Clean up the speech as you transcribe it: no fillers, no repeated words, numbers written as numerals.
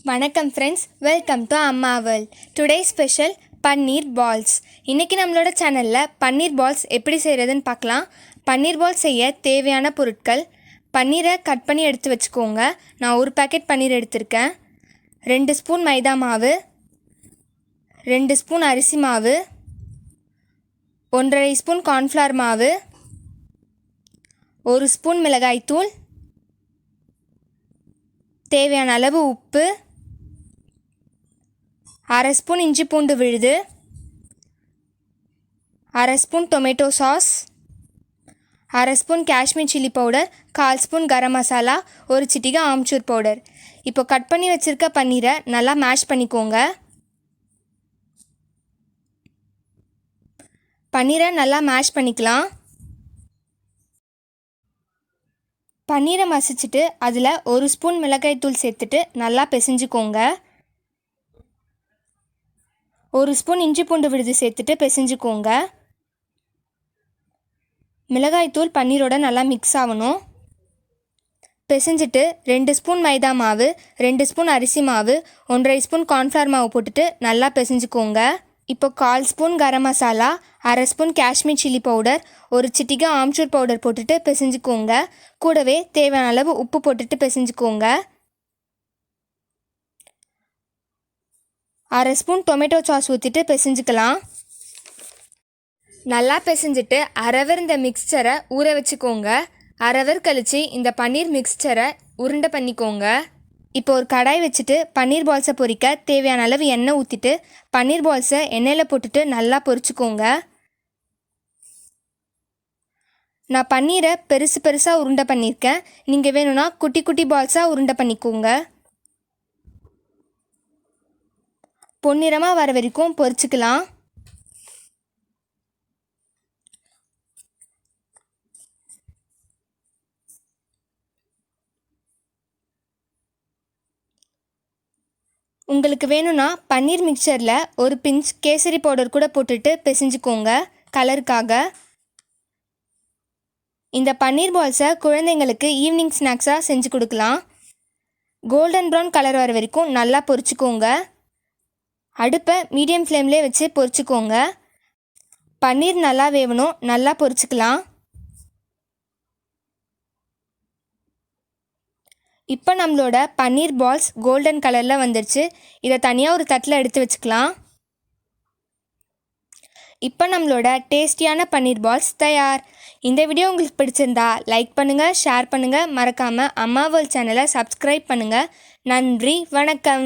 வணக்கம் friends, welcome to அம்மா world. Today special பன்னீர் balls. இன்றைக்கி நம்மளோட சேனலில் பன்னீர் பால்ஸ் எப்படி செய்கிறதுன்னு பார்க்கலாம். பன்னீர் பால்ஸ் செய்ய தேவையான பொருட்கள்: பன்னீரை கட் பண்ணி எடுத்து வச்சுக்கோங்க. நான் ஒரு பேக்கெட் பன்னீர் எடுத்திருக்கேன். 2 ஸ்பூன் மைதா மாவு, 2 ஸ்பூன் அரிசி மாவு, 1.5 ஸ்பூன் கார்ன்ஃப்ளவர் மாவு, 1 ஸ்பூன் மிளகாய்த்தூள், தேவையான அளவு உப்பு, 1/2 ஸ்பூன் இஞ்சி பூண்டு விழுது, 1/2 spoon tomato sauce, 1/2 spoon Kashmir chilli powder, 1/4 spoon garam masala, ஒரு சிட்டிகை ஆம்ச்சூர் பவுடர். இப்போ கட் பண்ணி வச்சுருக்க பன்னீரை நல்லா மேஷ் பண்ணிக்கோங்க. பன்னீரை நல்லா மேஷ் பண்ணிக்கலாம். பன்னீரை மசிச்சுட்டு அதில் 1 ஸ்பூன் மிளகாய்த்தூள் சேர்த்துட்டு நல்லா பிசைஞ்சுக்கோங்க. 1 ஸ்பூன் இஞ்சி பூண்டு விழுது சேர்த்துட்டு பிசைஞ்சுக்கோங்க. மிளகாய்த்தூள் பன்னீரோட நல்லா மிக்ஸ் ஆகணும். பிசைஞ்சிட்டு 2 ஸ்பூன் மைதா மாவு, 2 ஸ்பூன் அரிசி மாவு, 1.5 ஸ்பூன் கார்ன்ஃப்ளவர் மாவு போட்டுட்டு நல்லா பிசைஞ்சுக்கோங்க. இப்போ 1/4 spoon garam masala, 1/2 spoon Kashmir chilli powder, ஒரு சிட்டிகை ஆம்ச்சூர் பவுடர் போட்டுட்டு பிசைஞ்சுக்கோங்க. கூடவே தேவையான அளவு உப்பு போட்டுட்டு பிசைஞ்சுக்கோங்க. 1/2 ஸ்பூன் டொமேட்டோ சாஸ் ஊற்றிட்டு பிசைஞ்சுக்கலாம். நல்லா பிசைஞ்சிட்டு 1/2 ஹவர் இந்த மிக்சரை ஊற வச்சுக்கோங்க. 1/2 ஹவர் கழித்து இந்த பன்னீர் மிக்சரை உருண்டை பண்ணிக்கோங்க. இப்போ ஒரு கடாய் வச்சுட்டு பன்னீர் பால்ஸை பொரிக்க தேவையான அளவு எண்ணெய் ஊற்றிட்டு பன்னீர் பால்ஸை எண்ணெயில் போட்டுட்டு நல்லா பொரிச்சுக்கோங்க. நான் பன்னீரை பெருசு பெருசாக உருண்டை பண்ணியிருக்கேன். நீங்கள் வேணும்னா குட்டி குட்டி பால்ஸாக உருண்டை பண்ணிக்கோங்க. பொன்னிறமாக வர வரைக்கும் பொரிச்சுக்கலாம். உங்களுக்கு வேணும்னா பன்னீர் மிக்சரில் ஒரு பிஞ்ச் கேசரி பவுடர் கூட போட்டுட்டு பிசைஞ்சுக்கோங்க கலருக்காக. இந்த பன்னீர் பால்ஸை குழந்தைங்களுக்கு ஈவினிங் ஸ்நாக்ஸாக செஞ்சு கொடுக்கலாம். கோல்டன் ப்ரௌன் கலர் வர வரைக்கும் நல்லா பொரிச்சுக்கோங்க. அடுப்பை மீடியம் ஃப்ளேம்லேயே வச்சு பொரிச்சுக்கோங்க. பன்னீர் நல்லா வேகணும், நல்லா பொரிச்சுக்கலாம். இப்போ நம்மளோட பன்னீர் பால்ஸ் கோல்டன் கலரில் வந்துடுச்சு. இதை தனியாக ஒரு தட்டில் எடுத்து வச்சுக்கலாம். இப்போ நம்மளோட டேஸ்டியான பன்னீர் பால்ஸ் தயார். இந்த வீடியோ உங்களுக்கு பிடிச்சிருந்தா லைக் பண்ணுங்கள், ஷேர் பண்ணுங்கள். மறக்காமல் அம்மா வேர்ல்ட் சேனலை சப்ஸ்கிரைப் பண்ணுங்கள். நன்றி, வணக்கம்.